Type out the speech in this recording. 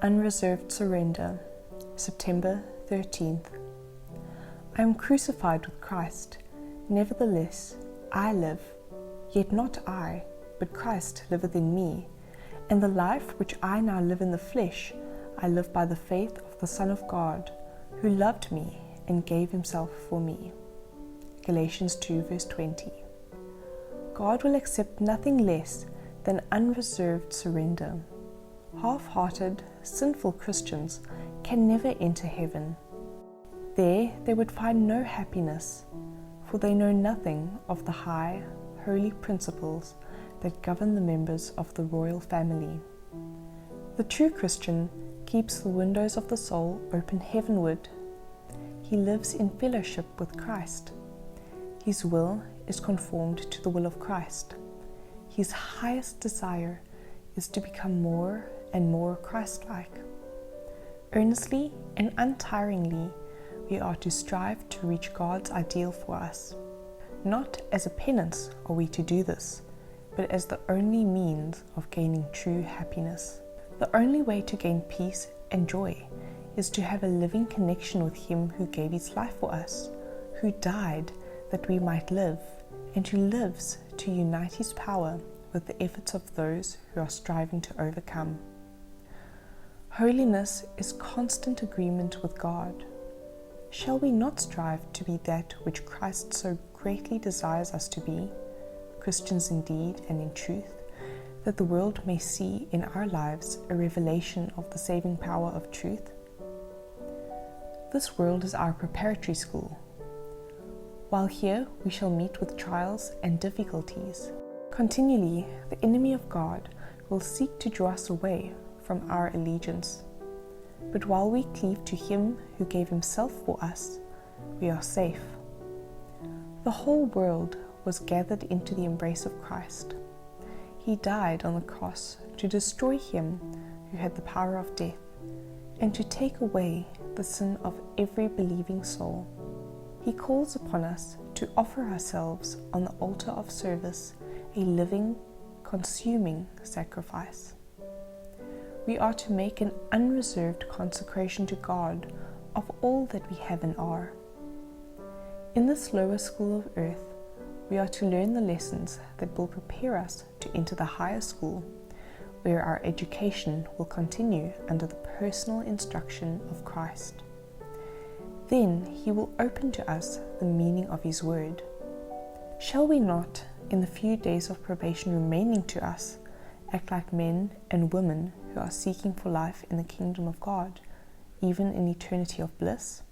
Unreserved Surrender, September 13th. I am crucified with Christ. Nevertheless, I live, yet not I, but Christ liveth in me. And the life which I now live in the flesh, I live by the faith of the Son of God, who loved me and gave himself for me. Galatians 2 verse 20. God will accept nothing less than unreserved surrender. Half-hearted, sinful Christians can never enter heaven. There they would find no happiness, for they know nothing of the high, holy principles that govern the members of the royal family. The true Christian keeps the windows of the soul open heavenward. He lives in fellowship with Christ. His will is conformed to the will of Christ. His highest desire is to become more and more Christ-like. Earnestly and untiringly, we are to strive to reach God's ideal for us. Not as a penance are we to do this, but as the only means of gaining true happiness. The only way to gain peace and joy is to have a living connection with Him who gave His life for us, who died that we might live, and who lives to unite His power with the efforts of those who are striving to overcome. Holiness is constant agreement with God. Shall we not strive to be that which Christ so greatly desires us to be, Christians indeed and in truth, that the world may see in our lives a revelation of the saving power of truth? This world is our preparatory school. While here we shall meet with trials and difficulties, continually the enemy of God will seek to draw us away from our allegiance. But while we cleave to Him who gave Himself for us, we are safe. The whole world was gathered into the embrace of Christ. He died on the cross to destroy him who had the power of death, and to take away the sin of every believing soul. He calls upon us to offer ourselves on the altar of service, a living, consuming sacrifice. We are to make an unreserved consecration to God of all that we have and are. In this lower school of earth, we are to learn the lessons that will prepare us to enter the higher school, where our education will continue under the personal instruction of Christ. Then He will open to us the meaning of His word. Shall we not, in the few days of probation remaining to us, act like men and women who are seeking for life in the kingdom of God, even in eternity of bliss?